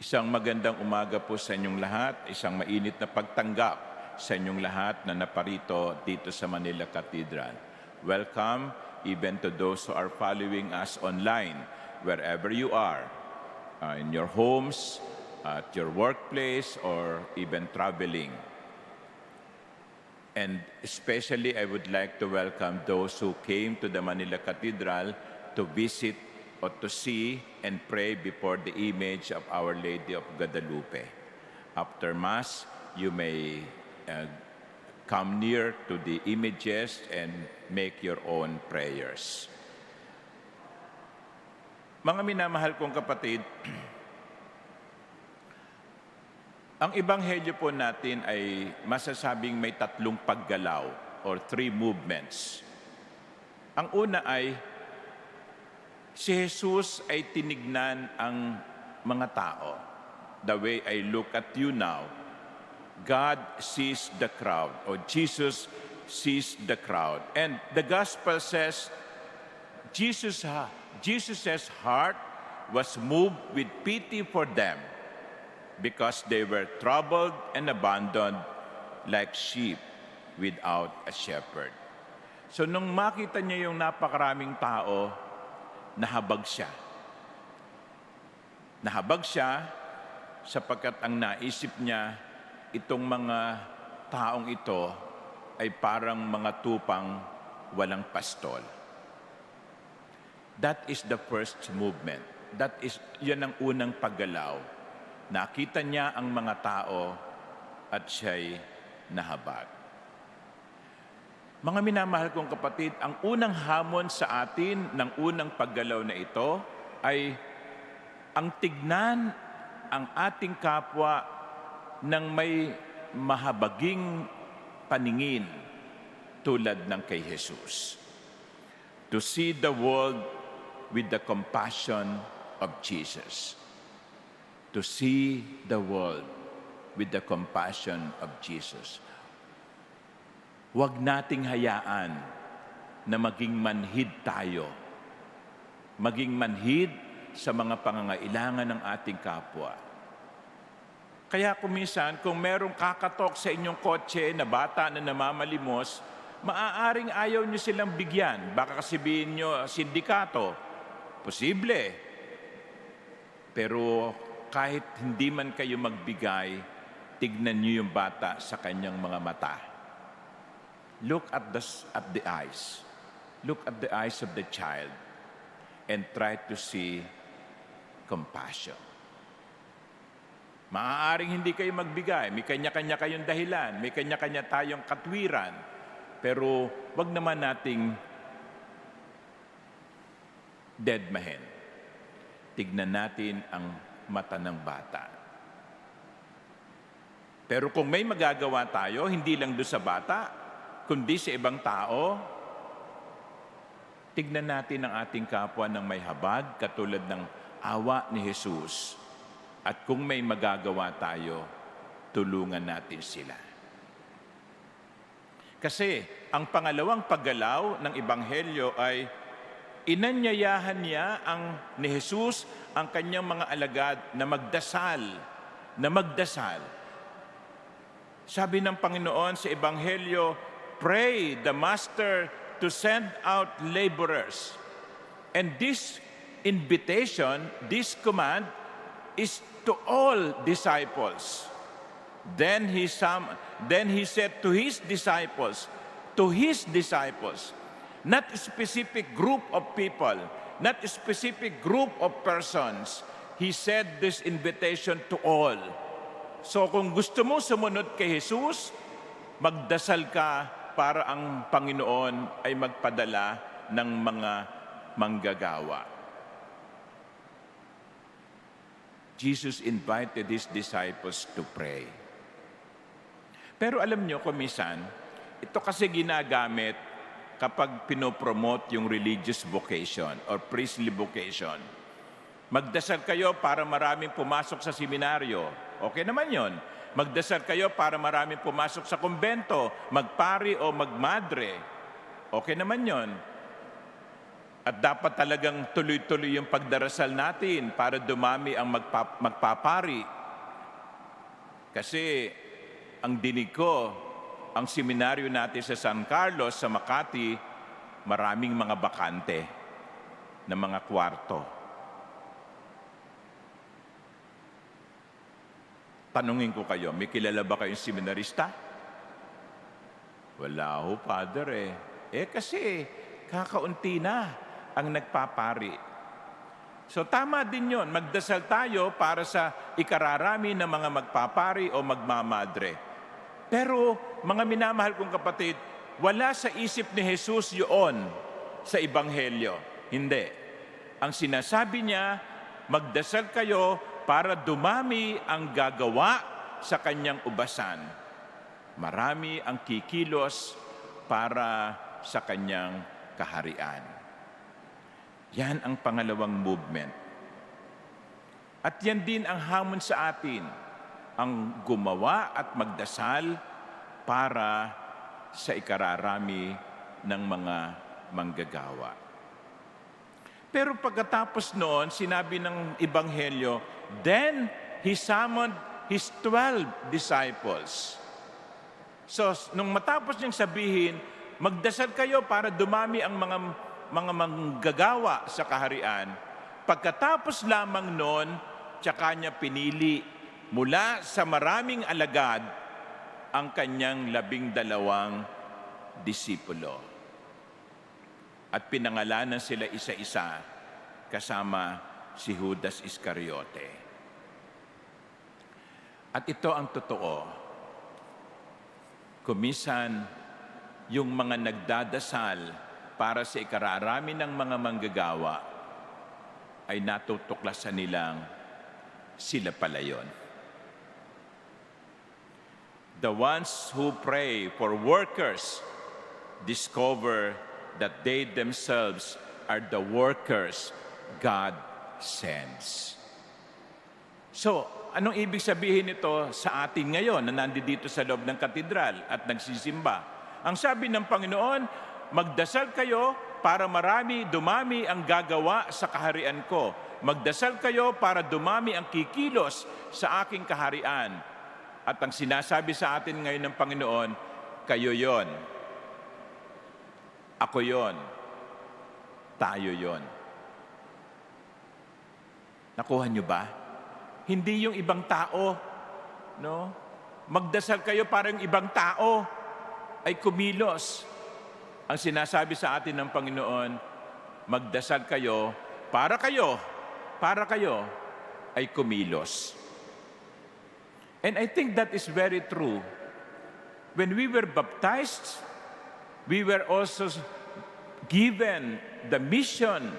Isang magandang umaga po sa inyong lahat, isang mainit na pagtanggap sa inyong lahat na naparito dito sa Manila Cathedral. Welcome even to those who are following us online, wherever you are, in your homes, at your workplace, or even traveling. And especially, I would like to welcome those who came to the Manila Cathedral to visit or to see and pray before the image of Our Lady of Guadalupe. After Mass, you may come near to the images and make your own prayers. Mga minamahal kong kapatid, ang ebanghelyo po natin ay masasabing may tatlong paggalaw or three movements. Ang una ay si Jesus ay tinignan ang mga tao. The way I look at you now, God sees the crowd, or Jesus sees the crowd. And the gospel says, Jesus' heart was moved with pity for them because they were troubled and abandoned like sheep without a shepherd. So nung makita niya yung napakaraming tao, nahabag siya. Nahabag siya sapagkat ang naisip niya, itong mga taong ito ay parang mga tupang walang pastol. That is the first movement. Yan ang unang paggalaw. Nakita niya ang mga tao at siya'y nahabag. Mga minamahal kong kapatid, ang unang hamon sa atin ng unang paggalaw na ito ay ang tignan ang ating kapwa ng may mahabaging paningin tulad ng kay Jesus. To see the world with the compassion of Jesus. To see the world with the compassion of Jesus. Huwag nating hayaan na maging manhid tayo. Maging manhid sa mga pangangailangan ng ating kapwa. Kaya kuminsan, kung merong kakatok sa inyong kotse na bata na namamalimos, maaaring ayaw nyo silang bigyan. Baka sabihin nyo, sindikato. Posible. Pero kahit hindi man kayo magbigay, tignan nyo yung bata sa kanyang mga mata. Look at the eyes. Look at the eyes of the child and try to see compassion. Maaaring hindi kayo magbigay. May kanya-kanya kayong dahilan. May kanya-kanya tayong katwiran. Pero wag naman nating deadmahin. Tignan natin ang mata ng bata. Pero kung may magagawa tayo, hindi lang doon sa bata, kundi sa ibang tao, tignan natin ang ating kapwa ng may habag, katulad ng awa ni Jesus. At kung may magagawa tayo, tulungan natin sila. Kasi ang pangalawang paggalaw ng ebanghelyo ay inanyayahan niya ni Jesus ang kanyang mga alagad na magdasal. Sabi ng Panginoon sa ebanghelyo, pray the Master to send out laborers. And this invitation, this command, is to all disciples. Then he said to his disciples, not a specific group of people, not a specific group of persons. He said this invitation to all. So kung gusto mo sumunod kay Jesus, magdasal ka para ang Panginoon ay magpadala ng mga manggagawa. Jesus invited his disciples to pray. Pero alam nyo, kumisan, ito kasi ginagamit kapag pinopromote yung religious vocation or priestly vocation. Magdasal kayo para maraming pumasok sa seminaryo. Okay naman yon. Magdasal kayo para maraming pumasok sa kumbento, magpari o magmadre. Okay naman yon. At dapat talagang tuloy-tuloy yung pagdarasal natin para dumami ang magpapari. Kasi ang dinig ko, ang seminaryo natin sa San Carlos, sa Makati, maraming mga bakante na mga kwarto. Tanungin ko kayo, may kilala ba kayong seminarista? Wala ho, Father eh. Kasi kakaunti na ang nagpapari. So tama din yon, magdasal tayo para sa ikararami ng mga magpapari o magmamadre. Pero mga minamahal kong kapatid, wala sa isip ni Jesus yun sa Ebanghelyo. Hindi. Ang sinasabi niya, magdasal kayo para dumami ang gagawa sa kanyang ubasan. Marami ang kikilos para sa kanyang kaharian. Yan ang pangalawang movement. At yan din ang hamon sa atin, ang gumawa at magdasal para sa ikararami ng mga manggagawa. Pero pagkatapos noon, sinabi ng Ebanghelyo, then he summoned his 12 disciples. So, nung matapos niyang sabihin, magdasal kayo para dumami ang mga manggagawa sa kaharian, pagkatapos lamang noon, tsaka niya pinili mula sa maraming alagad ang kanyang 12 disipulo. At pinangalanan sila isa-isa kasama si Judas Iscariote. At ito ang totoo. Kumisan yung mga nagdadasal para sa ikararami ng mga manggagawa ay natutuklasan nilang sila pala yun. The ones who pray for workers discover that they themselves are the workers God sends. So, anong ibig sabihin nito sa atin ngayon na nandito sa loob ng katedral at nagsisimba? Ang sabi ng Panginoon, magdasal kayo para dumami ang gagawa sa kaharian ko. Magdasal kayo para dumami ang kikilos sa aking kaharian. At ang sinasabi sa atin ngayon ng Panginoon, kayo yon, ako yon, tayo yon. Nakuha niyo ba? Hindi yung ibang tao, no? Magdasal kayo para yung ibang tao ay kumilos. Ang sinasabi sa atin ng Panginoon, magdasal kayo para kayo ay kumilos. And I think that is very true. When we were baptized, we were also given the mission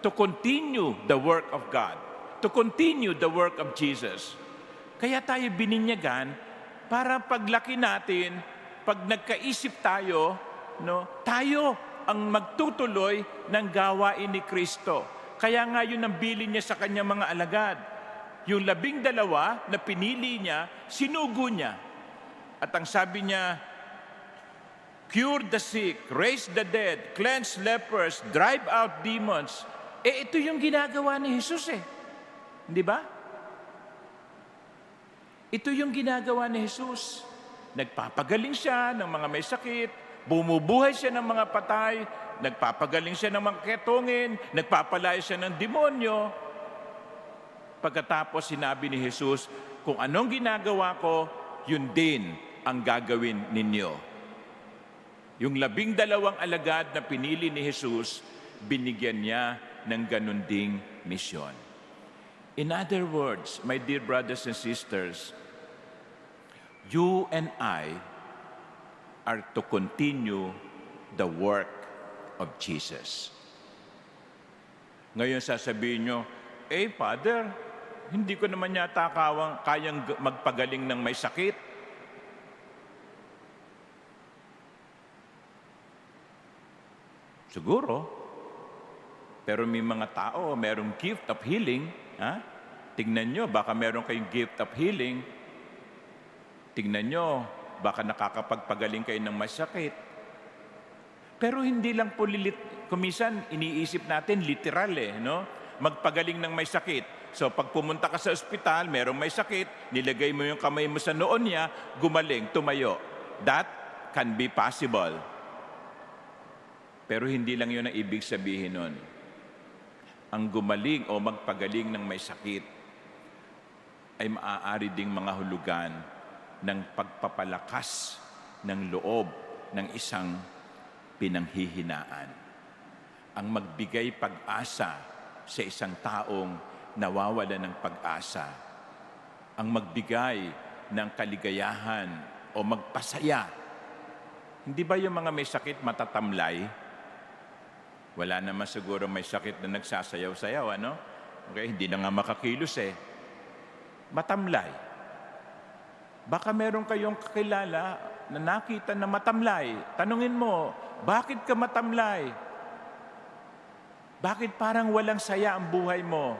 to continue the work of God, to continue the work of Jesus. Kaya tayo bininyagan para paglaki natin, pag nagkaisip tayo, tayo ang magtutuloy ng gawain ni Kristo. Kaya nga yun ang bilin niya sa kanyang mga alagad. Yung 12 na pinili niya, sinugo niya. At ang sabi niya, cure the sick, raise the dead, cleanse lepers, drive out demons. Ito yung ginagawa ni Jesus Hindi ba? Ito yung ginagawa ni Jesus. Nagpapagaling siya ng mga may sakit, bumubuhay siya ng mga patay, nagpapagaling siya ng mga ketongin, nagpapalaya siya ng demonyo. Pagkatapos sinabi ni Jesus, kung anong ginagawa ko, yun din ang gagawin ninyo. Yung 12 alagad na pinili ni Jesus, binigyan niya ng ganun ding misyon. In other words, my dear brothers and sisters, you and I are to continue the work of Jesus. Ngayon sasabihin nyo, Father, hindi ko naman yata kayang magpagaling ng may sakit. Siguro. Pero may mga tao, merong gift of healing. Tingnan nyo, baka meron kayong gift of healing. Tingnan nyo, baka nakakapagpagaling kayo ng masakit. Pero hindi lang po kumisan iniisip natin literal no? Magpagaling ng may sakit. So pag pumunta ka sa ospital, merong may sakit, nilagay mo yung kamay mo sa noon niya, gumaling, tumayo. That can be possible. Pero hindi lang yun ang ibig sabihin nun. Ang gumaling o magpagaling ng may sakit ay maaari ding mga hulugan ng pagpapalakas ng loob ng isang pinanghihinaan. Ang magbigay pag-asa sa isang taong nawawala ng pag-asa. Ang magbigay ng kaligayahan o magpasaya. Hindi ba yung mga may sakit matatamlay? Wala naman siguro may sakit na nagsasayaw-sayaw, ano? Okay, hindi na nga makakilos Matamlay. Baka meron kayong kakilala na nakita na matamlay. Tanungin mo, bakit ka matamlay? Bakit parang walang saya ang buhay mo?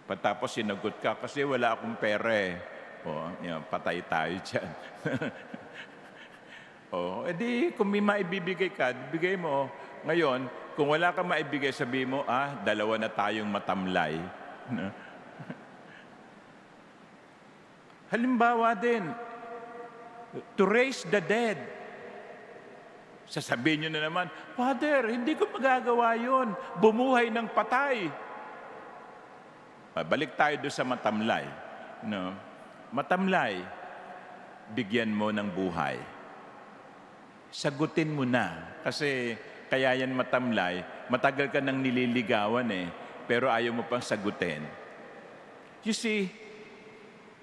Patapos sinagot ka, kasi wala akong pera patay tayo dyan. Edi kung may maibibigay ka, bigay mo. Ngayon, kung wala kang maibigay, sabihin mo, dalawa na tayong matamlay. Halimbawa din, to raise the dead. Sasabihin nyo na naman, Father, hindi ko magagawa yun. Bumuhay ng patay. Balik tayo doon sa matamlay. No? Matamlay, bigyan mo ng buhay. Sagutin mo na. Kasi kaya yan matamlay, matagal ka nang nililigawan pero ayaw mo pang sagutin. You see,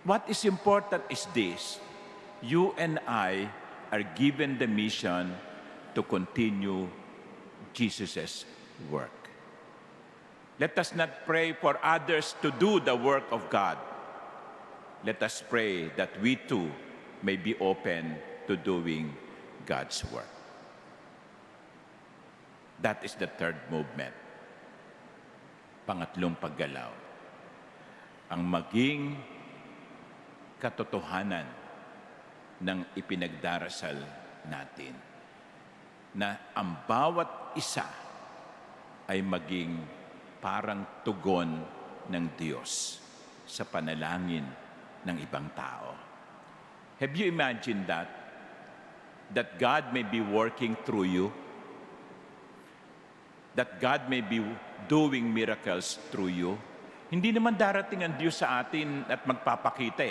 what is important is this. You and I are given the mission to continue Jesus' work. Let us not pray for others to do the work of God. Let us pray that we too may be open to doing God's work. That is the third movement. Pangatlong paggalaw. Ang maging katotohanan ng ipinagdarasal natin na ang bawat isa ay maging parang tugon ng Diyos sa panalangin ng ibang tao. Have you imagined that? That God may be working through you? That God may be doing miracles through you? Hindi naman darating ang Diyos sa atin at magpapakita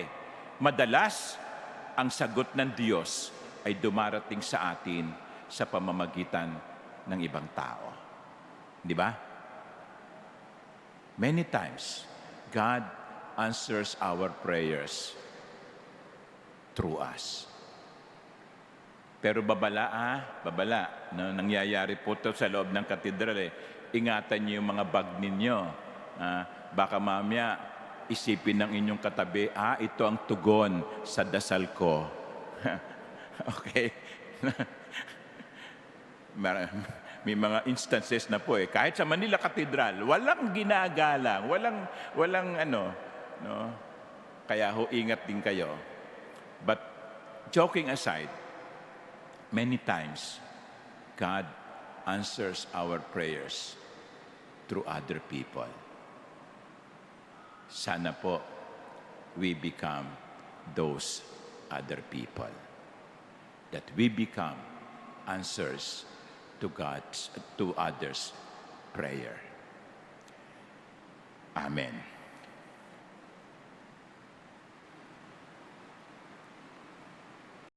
Madalas, ang sagot ng Diyos ay dumarating sa atin sa pamamagitan ng ibang tao. Di ba? Many times, God answers our prayers through us. Pero babala. No? Nangyayari po ito sa loob ng katedral. Ingatan niyo yung mga bag ninyo. Baka mamaya, isipin ng inyong katabi, ito ang tugon sa dasal ko. Okay? May mga instances na po kahit sa Manila Cathedral, walang ginagalang, walang no? Kaya ingat din kayo. But joking aside, many times, God answers our prayers through other people. Sana po, we become those other people. That we become answers to others' prayer. Amen.